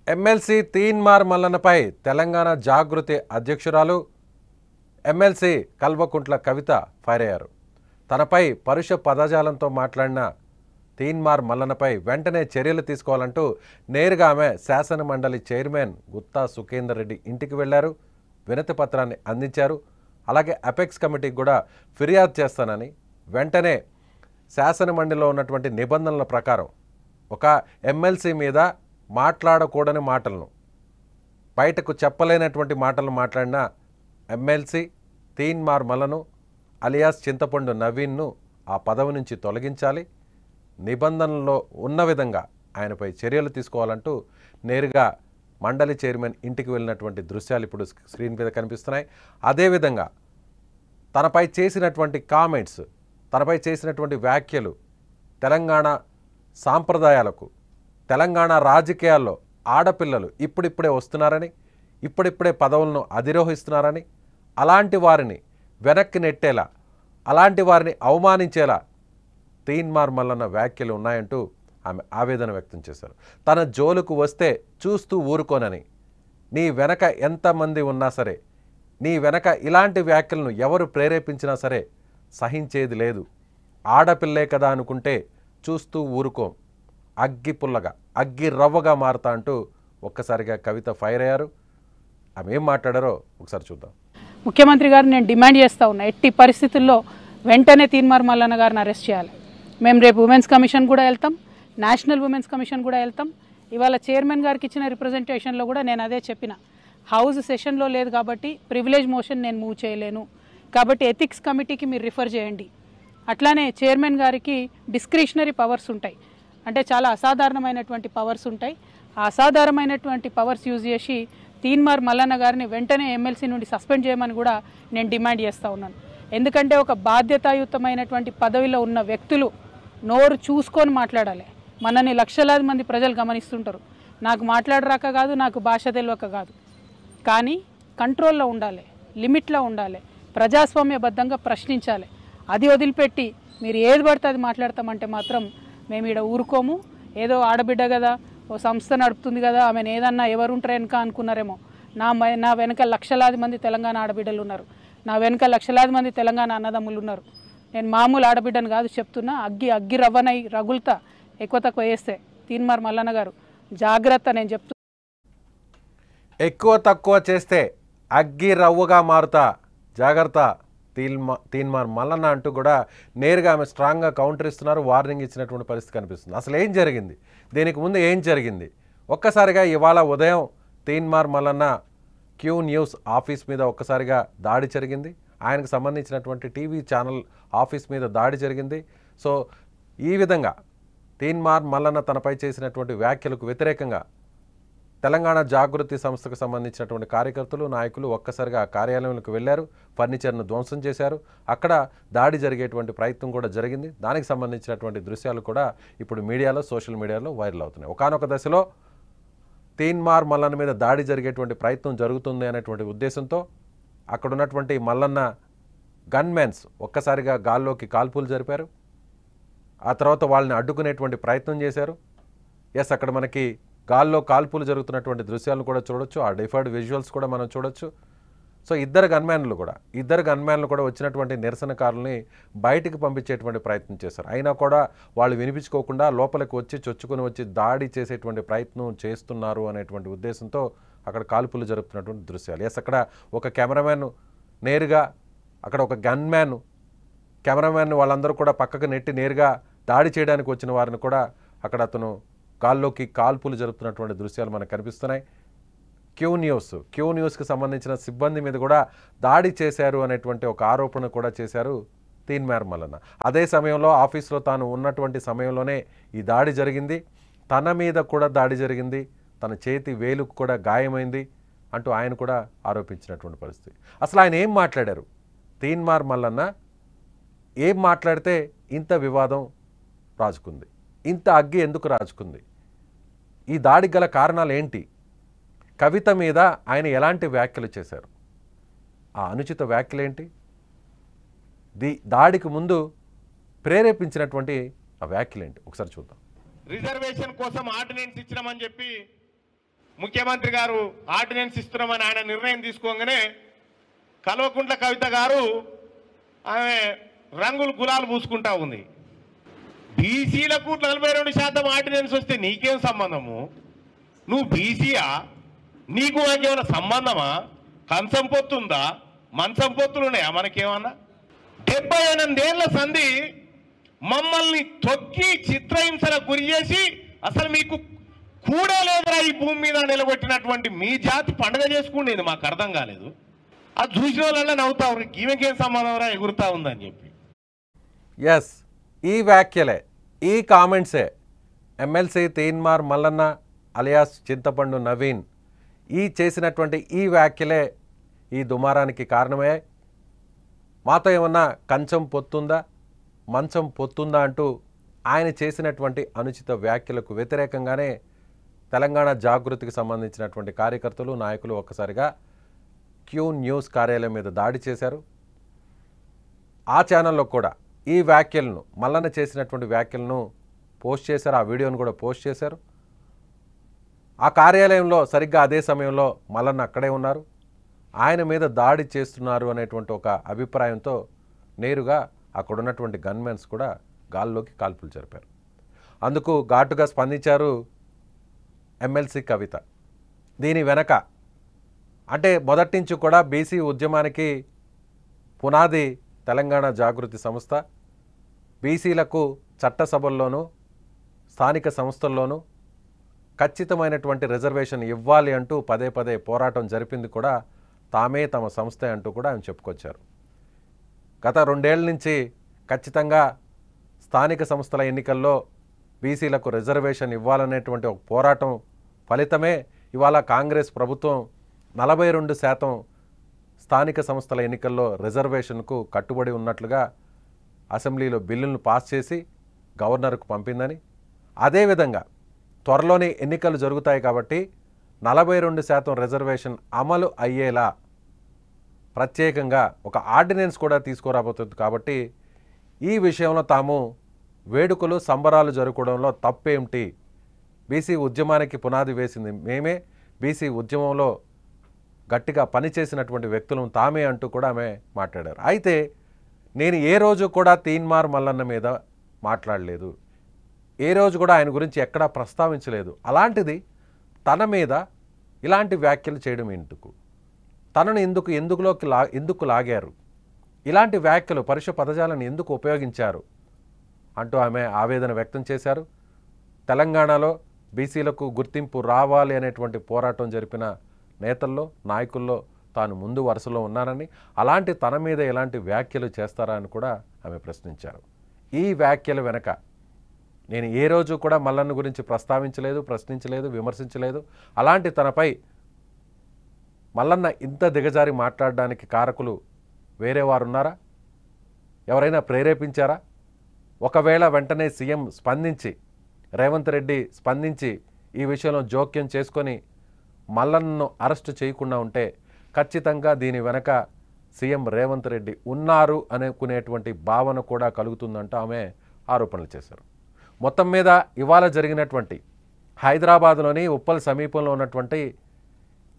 MLC Teenmar మల్లన్నపై Telangana జాగృతి అధ్యక్షురాలు MLC Kalvakuntla Kavitha fire అయ్యారు. తనపై పరుష పదజాలంతో మాట్లాడిన తీన్మార్ మల్లన్నపై వెంటనే చర్యలు తీసుకోవాలంటూ నేరుగా ఆమె శాసన మండలి చైర్మన్ గుత్తా సుఖేందర్ రెడ్డి ఇంటికి వెళ్లారు. వినతి పత్రాన్ని అందించారు. అలాగే అపెక్స్ కమిటీకి కూడా ఫిర్యాదు చేస్తానని, వెంటనే శాసన మండలిలో ఉన్నటువంటి నిబంధనల ప్రకారం ఒక ఎమ్మెల్సీ మీద మాట్లాడకూడని మాటలను, బయటకు చెప్పలేనటువంటి మాటలను మాట్లాడిన ఎమ్మెల్సీ తీన్మార్ మల్లను అలియాస్ చింతపండు నవీన్ను ఆ పదవి నుంచి తొలగించాలి, నిబంధనల్లో ఉన్న విధంగా ఆయనపై చర్యలు తీసుకోవాలంటూ నేరుగా మండలి చైర్మన్ ఇంటికి వెళ్ళినటువంటి దృశ్యాలు ఇప్పుడు స్క్రీన్ మీద కనిపిస్తున్నాయి. అదేవిధంగా తనపై చేసినటువంటి కామెంట్స్, తనపై చేసినటువంటి వ్యాఖ్యలు తెలంగాణ సాంప్రదాయాలకు, తెలంగాణ రాజకీయాల్లో ఆడపిల్లలు ఇప్పుడిప్పుడే వస్తున్నారని, ఇప్పుడిప్పుడే పదవులను అధిరోహిస్తున్నారని, అలాంటి వారిని వెనక్కి నెట్టేలా, అలాంటి వారిని అవమానించేలా తీన్మార్ మల్లన్న వ్యాఖ్యలు ఉన్నాయంటూ ఆమె ఆవేదన వ్యక్తం చేశారు. తన జోలుకు వస్తే చూస్తూ ఊరుకోనని, నీ వెనక ఎంతమంది ఉన్నా సరే, నీ వెనక ఇలాంటి వ్యాఖ్యలను ఎవరు ప్రేరేపించినా సరే సహించేది లేదు, ఆడపిల్లే కదా అనుకుంటే చూస్తూ ఊరుకోం, అగ్గి పుల్లగా అగ్గి రవ్వగా మారుతా అంటూ ఒక్కసారిగా కవిత ఫైర్ అయ్యారు. ఆమె ఏం మాట్లాడారో ఒకసారి చూద్దాం. ముఖ్యమంత్రి గారు నేను డిమాండ్ చేస్తూ ఉన్నా, ఎట్టి పరిస్థితుల్లో వెంటనే తీన్మార్ మల్లన్న గారిని అరెస్ట్ చేయాలి. మేము రేపు ఉమెన్స్ కమిషన్ కూడా వెళ్తాం, నేషనల్ ఉమెన్స్ కమిషన్ కూడా వెళ్తాం. ఇవాళ చైర్మన్ గారికి ఇచ్చిన రిప్రజెంటేషన్లో కూడా నేను అదే చెప్పిన, హౌస్ సెషన్లో లేదు కాబట్టి ప్రివిలేజ్ మోషన్ నేను మూవ్ చేయలేను, కాబట్టి ఎథిక్స్ కమిటీకి మీరు రిఫర్ చేయండి. అట్లానే చైర్మన్ గారికి డిస్క్రిషనరీ పవర్స్ ఉంటాయి, అంటే చాలా అసాధారణమైనటువంటి పవర్స్ ఉంటాయి. ఆ అసాధారణమైనటువంటి పవర్స్ యూజ్ చేసి తీన్మార్ మల్లన్న గారిని వెంటనే ఎమ్మెల్సీ నుండి సస్పెండ్ చేయమని కూడా నేను డిమాండ్ చేస్తూ ఉన్నాను. ఎందుకంటే ఒక బాధ్యతాయుతమైనటువంటి పదవిలో ఉన్న వ్యక్తులు నోరు చూసుకొని మాట్లాడాలి. మనని లక్షలాది మంది ప్రజలు గమనిస్తుంటారు. నాకు మాట్లాడరాక కాదు, నాకు భాష తెలియక కాదు, కానీ కంట్రోల్లో ఉండాలి, లిమిట్లో ఉండాలి, ప్రజాస్వామ్యబద్ధంగా ప్రశ్నించాలి. అది వదిలిపెట్టి మీరు ఏది పడితే అది మాట్లాడతామంటే మాత్రం మేము ఇక్కడ ఊరుకోము. ఏదో ఆడబిడ్డ కదా, ఓ సంస్థ నడుపుతుంది కదా, ఆమెను ఏదన్నా ఎవరుంటారు వెనక అనుకున్నారేమో. నా వెనక లక్షలాది మంది తెలంగాణ ఆడబిడ్డలు ఉన్నారు, నా వెనక లక్షలాది మంది తెలంగాణ అన్నదమ్ములు ఉన్నారు. నేను మామూలు ఆడబిడ్డను కాదు చెప్తున్నా, అగ్గి రవ్వనై రగులుతా ఎక్కువ తక్కువ వేస్తే. తీన్మార్ మల్లన్న గారు జాగ్రత్త, నేను చెప్తున్నా, ఎక్కువ తక్కువ చేస్తే అగ్గి రవ్వగా మారుతా, జాగ్రత్త తీన్మార్ మల్లన్న అంటూ కూడా నేరుగా ఆమె స్ట్రాంగ్గా కౌంటర్ ఇస్తున్నారు. వార్నింగ్ ఇచ్చినటువంటి పరిస్థితి కనిపిస్తుంది. అసలు ఏం జరిగింది, దీనికి ముందు ఏం జరిగింది? ఒక్కసారిగా ఇవాళ ఉదయం Teenmar Mallanna Q news office మీద ఒక్కసారిగా దాడి జరిగింది. ఆయనకు సంబంధించినటువంటి టీవీ ఛానల్ ఆఫీస్ మీద దాడి జరిగింది. సో ఈ విధంగా తీన్మార్ మల్లన్న తనపై చేసినటువంటి వ్యాఖ్యలకు వ్యతిరేకంగా తెలంగాణ జాగృతి సంస్థకు సంబంధించినటువంటి కార్యకర్తలు, నాయకులు ఒక్కసారిగా కార్యాలయంలోకి వెళ్లారు, ఫర్నిచర్ను ధ్వంసం చేశారు. అక్కడ దాడి జరిగేటువంటి ప్రయత్నం కూడా జరిగింది. దానికి సంబంధించినటువంటి దృశ్యాలు కూడా ఇప్పుడు మీడియాలో, సోషల్ మీడియాలో వైరల్ అవుతున్నాయి. ఒకానొక దశలో తీన్మార్ మల్లన్న మీద దాడి జరిగేటువంటి ప్రయత్నం జరుగుతుంది అనేటువంటి ఉద్దేశంతో అక్కడ ఉన్నటువంటి మల్లన్న గన్మెన్స్ ఒక్కసారిగా గాల్లోకి కాల్పులు జరిపారు. ఆ తర్వాత వాళ్ళని అడ్డుకునేటువంటి ప్రయత్నం చేశారు. ఎస్, అక్కడ మనకి గాల్లో కాల్పులు జరుగుతున్నటువంటి దృశ్యాలను కూడా చూడొచ్చు, ఆ డిఫర్డ్ విజువల్స్ కూడా మనం చూడొచ్చు. సో ఇద్దరు గన్మ్యాన్లు కూడా వచ్చినటువంటి నిరసనకారుల్ని బయటికి పంపించేటువంటి ప్రయత్నం చేశారు. అయినా కూడా వాళ్ళు వినిపించుకోకుండా లోపలికి వచ్చి చొచ్చుకొని వచ్చి దాడి చేసేటువంటి ప్రయత్నం చేస్తున్నారు అనేటువంటి ఉద్దేశంతో అక్కడ కాల్పులు జరుపుతున్నటువంటి దృశ్యాలు. ఎస్, అక్కడ ఒక కెమెరామ్యాన్ నేరుగా, అక్కడ ఒక గన్మ్యాన్ కెమెరామ్యాన్ వాళ్ళందరూ కూడా పక్కకు నెట్టి నేరుగా దాడి చేయడానికి వచ్చిన వారిని కూడా అక్కడ అతను గాల్లోకి కాల్పులు జరుపుతున్నటువంటి దృశ్యాలు మనకు కనిపిస్తున్నాయి. క్యూ న్యూస్కి సంబంధించిన సిబ్బంది మీద కూడా దాడి చేశారు అనేటువంటి ఒక ఆరోపణ కూడా చేశారు తీన్మార్ మల్లన్న. అదే సమయంలో ఆఫీస్లో తాను ఉన్నటువంటి సమయంలోనే ఈ దాడి జరిగింది, తన మీద కూడా దాడి జరిగింది, తన చేతి వేలుకు కూడా గాయమైంది అంటూ ఆయన కూడా ఆరోపించినటువంటి పరిస్థితి. అసలు ఆయన ఏం మాట్లాడారు? తీన్మార్ మల్లన్న ఏం మాట్లాడితే ఇంత వివాదం రాజుకుంది, ఇంత అగ్గి ఎందుకు రాజుకుంది, ఈ దాడికి గల కారణాలు ఏంటి, కవిత మీద ఆయన ఎలాంటి వ్యాఖ్యలు చేశారు, ఆ అనుచిత వ్యాఖ్యలేంటి, దాడికి ముందు ప్రేరేపించినటువంటి ఆ వ్యాఖ్యలేంటి ఒకసారి చూద్దాం. రిజర్వేషన్ కోసం ఆర్డినెన్స్ ఇచ్చినామని చెప్పి ముఖ్యమంత్రి గారు ఆర్డినెన్స్ ఇస్తున్నామని ఆయన నిర్ణయం తీసుకోగానే కల్వకుంట్ల కవిత గారు ఆమె రంగులు గులాలు పూసుకుంటా ఉంది. బీసీలకు 42% ఆర్డినెన్స్ వస్తే నీకేం సంబంధము? నువ్వు బీసీయా? నీకు నాకేమైనా సంబంధమా? కంచం పొత్తుందా? మంచం పొత్తులున్నాయా మనకేమన్నా? 78 ఏళ్ల సంధి మమ్మల్ని తొక్కి చిత్రహింసలకు గురి చేసి అసలు మీకు కూడా లేదురా ఈ భూమి మీద నిలబెట్టినటువంటి మీ జాతి పండుగ చేసుకునేది మాకు అర్థం కాలేదు. అది చూసిన వాళ్ళ నవ్వుతావు, ఈమెకేం సంబంధం రా ఎగురుతా ఉందని చెప్పి. ఎస్, ఈ వ్యాఖ్యలే, ఈ కామెంట్సే ఎమ్మెల్సీ తీన్మార్ మల్లన్న అలియాస్ చింతపండు నవీన్ ఈ చేసినటువంటి ఈ వ్యాఖ్యలే ఈ దుమారానికి కారణమే. మాతో ఏమన్నా కంచం పొత్తుందా మంచం పొత్తుందా అంటూ ఆయన చేసినటువంటి అనుచిత వ్యాఖ్యలకు వ్యతిరేకంగానే తెలంగాణ జాగృతికి సంబంధించినటువంటి కార్యకర్తలు నాయకులు ఒక్కసారిగా క్యూ న్యూస్ కార్యాలయం మీద దాడి చేశారు. ఆ ఛానల్లో కూడా ఈ వ్యాఖ్యలను మల్లన్న చేసినటువంటి వ్యాఖ్యలను పోస్ట్ చేశారు. ఆ వీడియోను కూడా పోస్ట్ చేశారు. ఆ కార్యాలయంలో సరిగ్గా అదే సమయంలో మల్లన్న అక్కడే ఉన్నారు. ఆయన మీద దాడి చేస్తున్నారు అనేటువంటి ఒక అభిప్రాయంతో నేరుగా అక్కడ ఉన్నటువంటి గన్మెన్స్ కూడా గాల్లోకి కాల్పులు జరిపారు. అందుకు ఘాటుగా స్పందించారు ఎమ్మెల్సీ కవిత. దీని వెనక అంటే మొదటి నుంచి కూడా బీసీ ఉద్యమానికి పునాది తెలంగాణ జాగృతి సంస్థ. బీసీలకు చట్టసభల్లోనూ స్థానిక సంస్థల్లోనూ ఖచ్చితమైనటువంటి రిజర్వేషన్ ఇవ్వాలి అంటూ పదే పదే పోరాటం జరిపింది కూడా తామే తమ సంస్థే అంటూ కూడా ఆయన చెప్పుకొచ్చారు. గత 2 ఏళ్ల నుంచి ఖచ్చితంగా స్థానిక సంస్థల ఎన్నికల్లో బీసీలకు రిజర్వేషన్ ఇవ్వాలనేటువంటి ఒక పోరాటం ఫలితమే ఇవాళ కాంగ్రెస్ ప్రభుత్వం 42% స్థానిక సంస్థల ఎన్నికల్లో రిజర్వేషన్కు కట్టుబడి ఉన్నట్లుగా అసెంబ్లీలో బిల్లులను పాస్ చేసి గవర్నర్కు పంపిందని, అదేవిధంగా త్వరలోనే ఎన్నికలు జరుగుతాయి కాబట్టి 42% రిజర్వేషన్ అమలు అయ్యేలా ప్రత్యేకంగా ఒక ఆర్డినెన్స్ కూడా తీసుకురాబోతుంది. కాబట్టి ఈ విషయంలో తాము వేడుకలు సంబరాలు జరుపుకోవడంలో తప్పేమిటి? బీసీ ఉద్యమానికి పునాది వేసింది మేమే, బీసీ ఉద్యమంలో గట్టిగా పనిచేసినటువంటి వ్యక్తులను తామే అంటూ కూడా ఆమె మాట్లాడారు. అయితే నేను ఏ రోజు కూడా తీన్మార్ మల్లన్న మీద మాట్లాడలేదు, ఏ రోజు కూడా ఆయన గురించి ఎక్కడా ప్రస్తావించలేదు. అలాంటిది తన మీద ఇలాంటి వ్యాఖ్యలు చేయడం ఎందుకు? తనను ఎందుకు లాగారు? ఇలాంటి వ్యాఖ్యలు పరుష పదజాలను ఎందుకు ఉపయోగించారు అంటూ ఆమె ఆవేదన వ్యక్తం చేశారు. తెలంగాణలో బీసీలకు గుర్తింపు రావాలి అనేటువంటి పోరాటం జరిపిన నేతల్లో నాయకుల్లో తాను ముందు వరుసలో ఉన్నానని, అలాంటి తన మీద ఎలాంటి వ్యాఖ్యలు చేస్తారా అని కూడా ఆమె ప్రశ్నించారు. ఈ వ్యాఖ్యల వెనక నేను ఏ రోజు కూడా మల్లన్న గురించి ప్రస్తావించలేదు, ప్రశ్నించలేదు, విమర్శించలేదు. అలాంటి తనపై మల్లన్న ఇంత దిగజారి మాట్లాడడానికి కారకులు వేరే వారు ఉన్నారా? ఎవరైనా ప్రేరేపించారా? ఒకవేళ వెంటనే సీఎం స్పందించి, రేవంత్ రెడ్డి స్పందించి ఈ విషయంలో జోక్యం చేసుకొని మల్లన్నను అరెస్టు చేయకుండా ఉంటే ఖచ్చితంగా దీని వెనక సీఎం రేవంత్ రెడ్డి ఉన్నారు అనుకునేటువంటి భావన కూడా కలుగుతుందంటూ ఆమె ఆరోపణలు చేశారు. మొత్తం మీద ఇవాళ జరిగినటువంటి హైదరాబాద్లోని ఉప్పల్ సమీపంలో ఉన్నటువంటి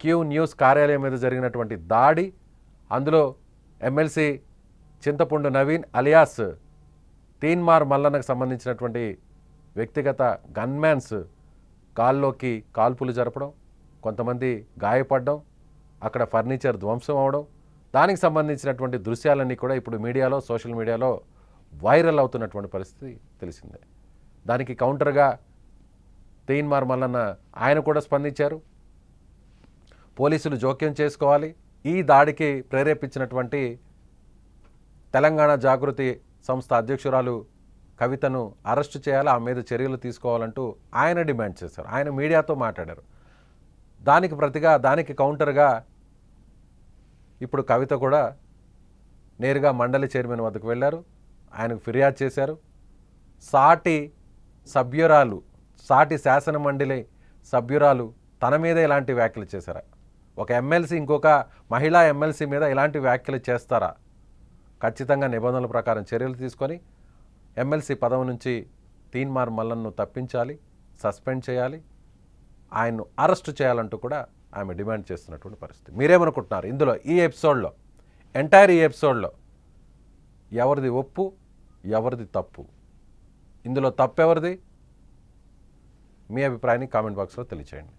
క్యూ న్యూస్ కార్యాలయం మీద జరిగినటువంటి దాడి, అందులో ఎమ్మెల్సీ చింతపండు నవీన్ అలియాస్ తీన్మార్ మల్లన్నకు సంబంధించినటువంటి వ్యక్తిగత గన్మ్యాన్స్ కాల్లోకి కాల్పులు జరపడం, కొంతమంది గాయపడడం, అక్కడ ఫర్నిచర్ ధ్వంసం అవడం, దానికి సంబంధించినటువంటి దృశ్యాలన్నీ కూడా ఇప్పుడు మీడియాలో, సోషల్ మీడియాలో వైరల్ అవుతున్నటువంటి పరిస్థితి తెలిసిందే. దానికి కౌంటర్గా తీన్మార్ మల్లన్న ఆయన కూడా స్పందించారు. పోలీసులు జోక్యం చేసుకోవాలి, ఈ దాడికి ప్రేరేపించినటువంటి తెలంగాణ జాగృతి సంస్థ అధ్యక్షురాలు కవితను అరెస్టు చేయాలి, ఆ మీద చర్యలు తీసుకోవాలంటూ ఆయన డిమాండ్ చేశారు. ఆయన మీడియాతో మాట్లాడారు. దానికి ప్రతిగా, దానికి కౌంటర్గా ఇప్పుడు కవిత కూడా నేరుగా మండలి చైర్మన్ వద్దకు వెళ్ళారు. ఆయనకు ఫిర్యాదు చేశారు. సాటి శాసన మండలి సభ్యురాలు తన మీద ఇలాంటి వ్యాఖ్యలు చేశారా? ఒక ఎమ్మెల్సీ ఇంకొక మహిళా ఎమ్మెల్సీ మీద ఇలాంటి వ్యాఖ్యలు చేస్తారా? ఖచ్చితంగా నిబంధనల ప్రకారం చర్యలు తీసుకొని ఎమ్మెల్సీ పదవి నుంచి తీన్మార్ మల్లన్ను తప్పించాలి, సస్పెండ్ చేయాలి, ఆయన్ను అరెస్టు చేయాలంటూ కూడా ఆమె డిమాండ్ చేస్తున్నటువంటి పరిస్థితి. మీరేమనుకుంటున్నారు ఇందులో ఈ ఎపిసోడ్లో, ఎంటైర్ ఈ ఎపిసోడ్లో ఎవరిది ఒప్పు, ఎవరిది తప్పు? ఇందులో తప్పు ఎవరిది? మీ అభిప్రాయాన్ని కామెంట్ బాక్స్లో తెలియచేయండి.